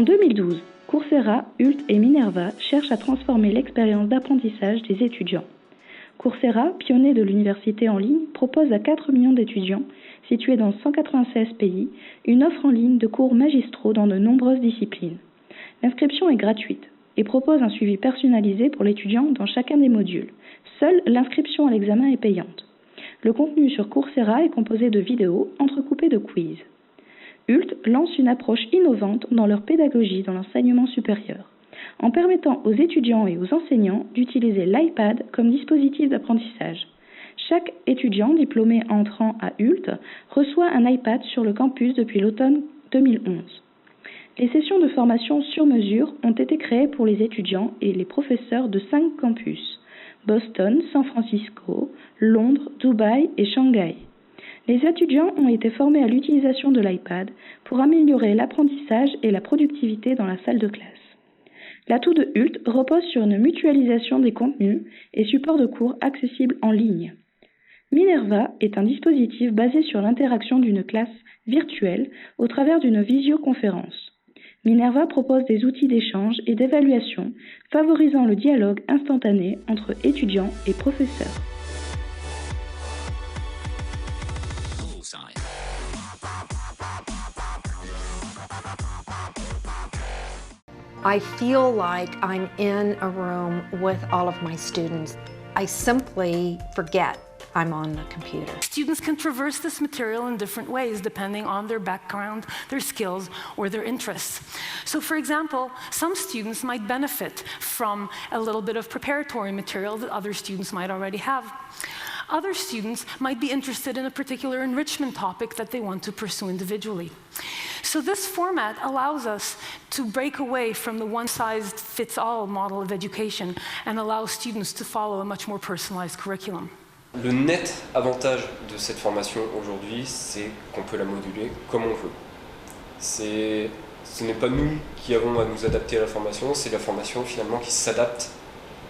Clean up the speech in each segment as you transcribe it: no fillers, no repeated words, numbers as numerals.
2012, Coursera, Hult et Minerva cherchent à transformer l'expérience d'apprentissage des étudiants. Coursera, pionnier de l'université en ligne, propose à 4 millions d'étudiants, situés dans 196 pays, une offre en ligne de cours magistraux dans de nombreuses disciplines. L'inscription est gratuite et propose un suivi personnalisé pour l'étudiant dans chacun des modules. Seule l'inscription à l'examen est payante. Le contenu sur Coursera est composé de vidéos entrecoupées de quiz. Hult lance une approche innovante dans leur pédagogie dans l'enseignement supérieur, en permettant aux étudiants et aux enseignants d'utiliser l'iPad comme dispositif d'apprentissage. Chaque étudiant diplômé entrant à Hult reçoit un iPad sur le campus depuis l'automne 2011. Les sessions de formation sur mesure ont été créées pour les étudiants et les professeurs de 5 campus: Boston, San Francisco, Londres, Dubaï et Shanghai. Les étudiants ont été formés à l'utilisation de l'iPad pour améliorer l'apprentissage et la productivité dans la salle de classe. L'atout de Hult repose sur une mutualisation des contenus et supports de cours accessibles en ligne. Minerva est un dispositif basé sur l'interaction d'une classe virtuelle au travers d'une visioconférence. Minerva propose des outils d'échange et d'évaluation favorisant le dialogue instantané entre étudiants et professeurs. I feel like I'm in a room with all of my students. I simply forget I'm on the computer. Students can traverse this material in different ways depending on their background, their skills, or their interests. So for example, some students might benefit from a little bit of preparatory material that other students might already have. Other students might be interested in a particular enrichment topic that they want to pursue individually. So this format allows us to break away from the one-size-fits-all model of education and allow students to follow a much more personalized curriculum. Le net avantage de cette formation aujourd'hui, c'est qu'on peut la moduler comme on veut. Ce n'est pas nous qui avons à nous adapter à la formation, c'est la formation finalement qui s'adapte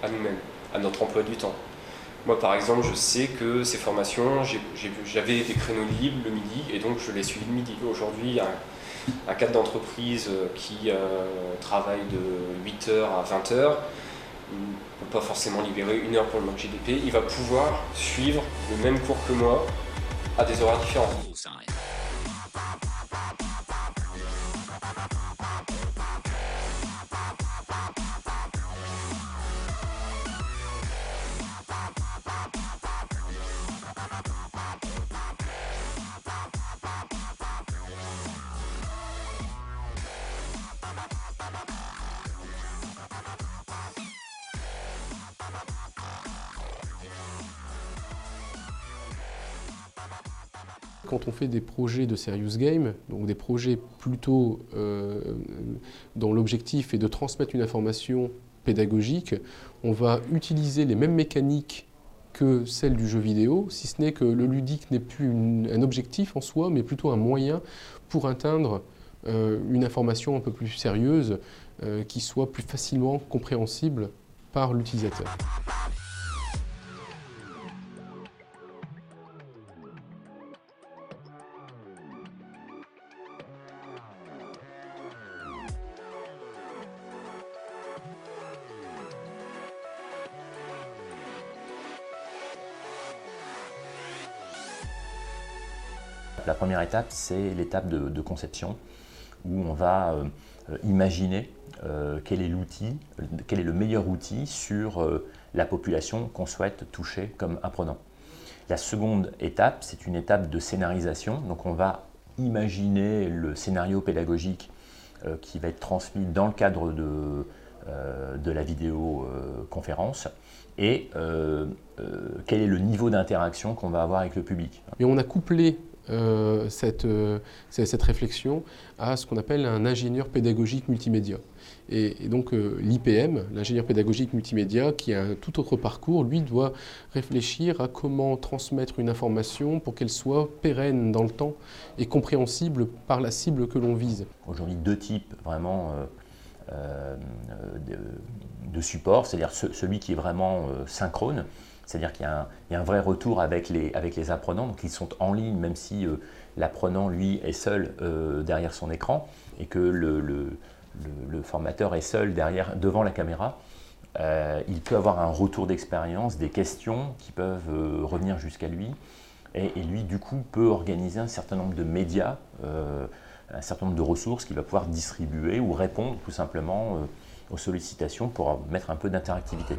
à nous-mêmes, à notre emploi du temps. Moi par exemple, je sais que ces formations, j'avais des créneaux libres le midi et donc je les suivis le midi. Aujourd'hui, un cadre d'entreprise qui travaille de 8h à 20h, il ne peut pas forcément libérer 1 heure pour le mock GDP, il va pouvoir suivre le même cours que moi à des horaires différents. Quand on fait des projets de serious game, donc des projets plutôt dont l'objectif est de transmettre une information pédagogique, on va utiliser les mêmes mécaniques que celles du jeu vidéo, si ce n'est que le ludique n'est plus un objectif en soi, mais plutôt un moyen pour atteindre une information un peu plus sérieuse, qui soit plus facilement compréhensible par l'utilisateur. La première étape, c'est l'étape de conception, où on va imaginer quel est le meilleur outil sur la population qu'on souhaite toucher comme apprenant. La seconde étape, c'est une étape de scénarisation, donc on va imaginer le scénario pédagogique qui va être transmis dans le cadre de la vidéoconférence et quel est le niveau d'interaction qu'on va avoir avec le public. Et on a couplé cette réflexion à ce qu'on appelle un ingénieur pédagogique multimédia. Et donc l'IPM, l'ingénieur pédagogique multimédia, qui a un tout autre parcours, lui doit réfléchir à comment transmettre une information pour qu'elle soit pérenne dans le temps et compréhensible par la cible que l'on vise. Aujourd'hui, 2 types vraiment de support, c'est-à-dire celui qui est vraiment synchrone, c'est-à-dire qu'il y a un vrai retour avec les apprenants, donc ils sont en ligne même si l'apprenant lui est seul derrière son écran et que le formateur est seul devant la caméra, il peut avoir un retour d'expérience, des questions qui peuvent revenir jusqu'à lui, et lui, du coup, peut organiser un certain nombre de médias, un certain nombre de ressources qu'il va pouvoir distribuer ou répondre tout simplement aux sollicitations pour mettre un peu d'interactivité.